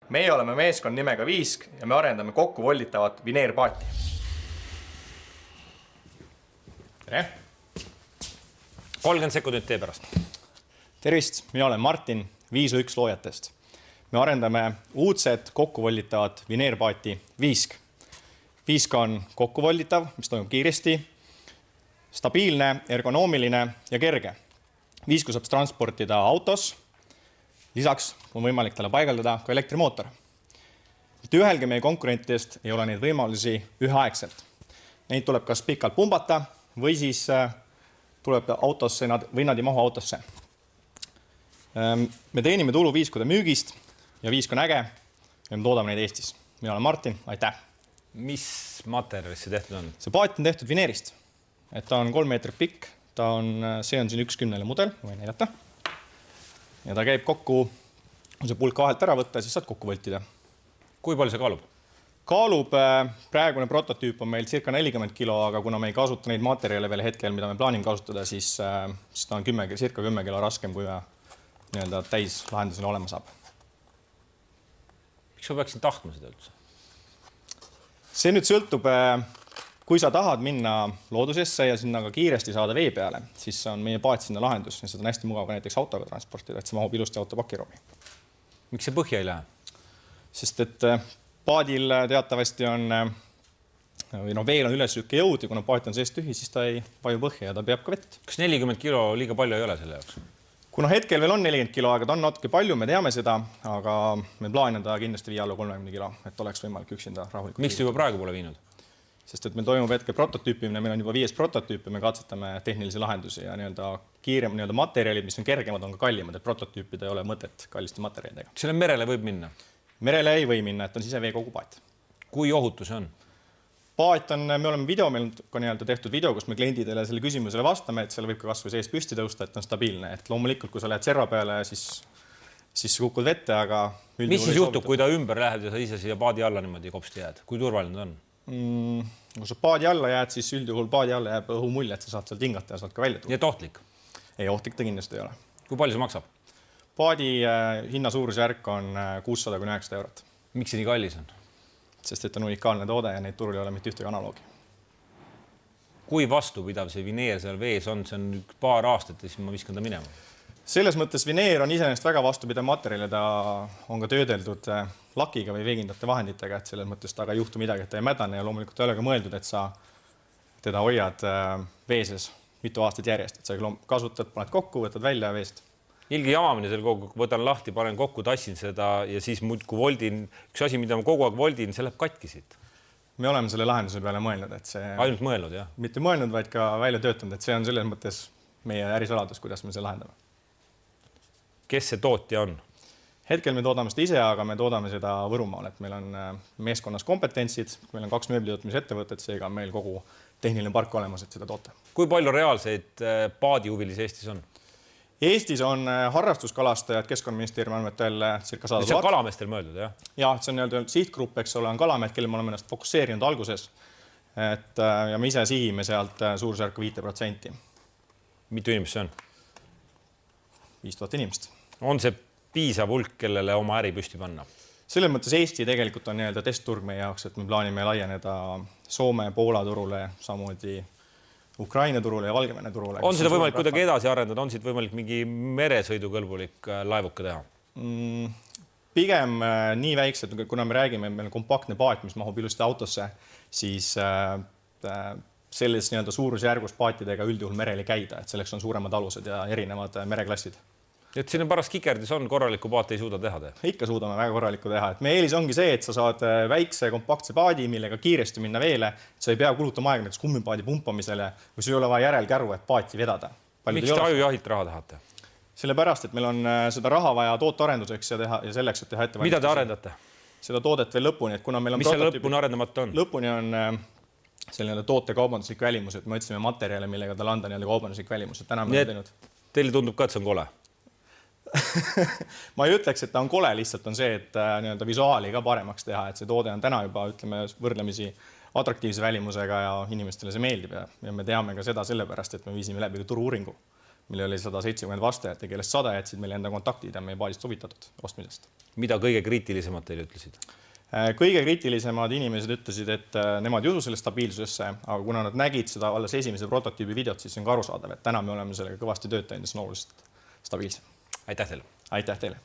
Meie oleme meeskond nimega Viisk ja me arendame kokku volditavat vineerpaati. Tere! 30 sekundit tee pärast. Tervist, mina olen Martin, Viisu1 loojatest. Me arendame uudset kokku volditavat vineerpaati Viisk. Viisk on kokku volditav, mis toimub kiiresti, stabiilne, ergonoomiline ja kerge. Viisku saab transportida autos. Lisaks on võimalik talle paigaldada ka elektrimootor. Mitte ühelgi meie konkurentidest ei ole neid võimalusi üheaegselt. Neid tuleb kas pikalt pumbata või siis tuleb autosse või nad ei mahu autosse. Me teenime tulu viiskude müügist ja Viisk on äge ja me toodame neid Eestis. Mina olen Martin, aitäh! Mis materjalist see tehtud on? See paat on tehtud vineerist. Ta on 3 meetrit pikk, see on siin 1/10 mudel, võin näidata. Ja ta käib kokku, kui see pulk vahelt ära võtta, siis saad kokku voltida. Kui palju see kaalub? Kaalub, praegune prototüüp on meil circa 40 kilo, aga kuna me ei kasuta neid materjale veel hetkel, mida me plaanime kasutada, siis ta on circa 10 kilo raskem, kui täis lahendusena olema saab. Miks ma peaksin tahtma seda üldse? See nüüd sõltub, kui sa tahad minna loodusesse ja sinna ka kiiresti saada vee peale, siis on meie paat sinna lahendus ja seda on hästi mugav ka näiteks autoga transportida, et see mahub ilusti auto pakiruumi. Miks see põhja ei lähe? Sest et paadil teatavasti on, veel on ülesükke jõud ja kuna paat on seest tühi, siis ta ei vaju põhja ja ta peab ka vett. Kas 40 kilo liiga palju ei ole selle jaoks? Kuna hetkel veel on 40 kilo, aga ta on natuke palju, me teame seda, aga me plaanime ta kindlasti viia alla 30 kilo, et oleks võimalik üksinda rahulikult. Miks te juba praegu pole viinud? Sest et meil toimub hetkel prototüüpimine, meil on juba 5 prototüüpi, me katsetame tehnilisi lahendusi ja kiirem materjalid, mis on kergemad, on ka kallimad, et prototüüpida ei ole mõtet kalliste materjalidega. Selle merele võib minna? Merele ei või minna, et on siseveekogu paat. Kui ohutu see on? Paat on, me oleme meil on ka tehtud video, kus me kliendidele selle küsimusele vastame, et seal võib ka kasvõi sees püsti tõusta, et on stabiilne. Et loomulikult, kui sa lähed serva peale, siis kukud vette, aga... Mis siis juhtub, kui ta ümber lähed ja sa ise siia paadi alla niimoodi kopsti jääd? Kui turvaline ta on? Kui sa paadi alla jääd, siis üldjuhul paadi alla jääb õhumulje, et sa saad seal tingata ja saad ka välja tuua. Nii et ohtlik? Ei, ohtlik ta kindlasti ei ole. Kui palju see maksab? Paadi hinna suurusjärk on 600–900 eurot. Miks see nii kallis on? Sest et on unikaalne toode ja neid turul ei ole mitte ühtegi analoogi. Kui vastupidav see vineer seal vees on? See on paar aastat ja siis ma viskan ta minema. Selles mõttes vineer on iseenesest väga vastupidav materjal ja ta on ka töödeldud lakiga või veekindlate vahenditega, et selles mõttes ta ei juhtu midagi, et ta ei mädane ja loomulikult ei ole ka mõeldud, et sa teda hoiad veeses mitu aastat järjest, et sa kasutad, paned kokku, võtad välja veest. Ilgi jamamine seal kogu, võtan lahti, panen kokku, tassin seda ja siis muudkui voldin. Üks asi, mida ma kogu aeg voldin, see läheb katki siit. Me oleme selle lahenduse peale mõelnud, et see... Ainult mõelnud, jah? Mitte mõelnud, vaid ka välja töötanud, et see on selles mõttes meie ärisaladus, kuidas me see lahendame. Kes see tootja on? Hetkel me toodame seda ise, aga me toodame seda Võrumaal, et meil on meeskonnas kompetentsid, meil on 2 mööblitootmisettevõtet, seega on meil kogu tehniline park olemas, et seda toota. Kui palju reaalseid paadihuvilisi Eestis on? Eestis on harrastuskalastajad Keskkonnaministeeriumi andmetel circa 100 000. See on kalameestel mõeldud, jah? Jah, see on sihtgrupp, eks ole, on kalamehed, kelle me oleme ennast fokusseerinud alguses. Ja me ise sihime sealt suurusjärku 5%. Mitu inimest see on? 5000 inimest. On see piisav hulk, kellele oma äri püsti panna? Selles mõttes Eesti tegelikult on testturg meie jaoks, et me plaanime laieneda Soome, Poola turule, samuti Ukraina turule ja Valgevene turule. On seda võimalik kuidagi edasi arendada? On siit võimalik mingi meresõidukõlbulik laevuka teha? Pigem nii väiksed, kuna me räägime, meil on kompaktne paat, mis mahub ilusti autosse, siis selles suurusjärgus paatidega üldjuhul merel ei käida, et selleks on suuremad alused ja erinevad mereklassid. Et siin on paras kikerdis on, korralikku paat ei suuda teha? Ikka suudame väga korralikku teha. Et meie eelis ongi see, et sa saad väikse kompaktse paadi, millega kiiresti minna veele. Sa ei pea kulutama aega näiteks kummipaadi pumpamisele või sul ei ole vaja järelkärvu, et paati vedada. Miks te ajujahilt raha tahate? Sellepärast, et meil on seda raha vaja tootearenduseks ja selleks, et teha ettevalmistus. Mida te arendate? Seda toodet veel lõpuni, et kuna meil on mis seal lõpuni arendamata on? Lõpuni on selline toote kaubanduslik välimus, et me otsime materjale, millega tal anda kaubanduslik välimus. Teile tundub ka, et see on kole? Ma ei ütleks, et ta on kole, lihtsalt on see, et visuaali ka paremaks teha, et see toode on täna juba, ütleme, võrdlemisi atraktiivse välimusega ja inimestele see meeldib ja me teame ka seda sellepärast, et me viisime läbi turu-uuringu. millel oli 170 vastajat ja kellest 100 jätsid meile enda kontaktid ja meie paadist huvitatud ostmisest. Mida kõige kriitilisemad teile ütlesid? Kõige kriitilisemad inimesed ütlesid, et nemad ei usu selle stabiilsusesse, aga kuna nad nägid seda alles esimese prototüübi videot, siis on ka arusaadav, et täna me oleme sellega kõvasti tööd teinud ja see on oluliselt stabiilsem. Aitäh teile! Aitäh teile!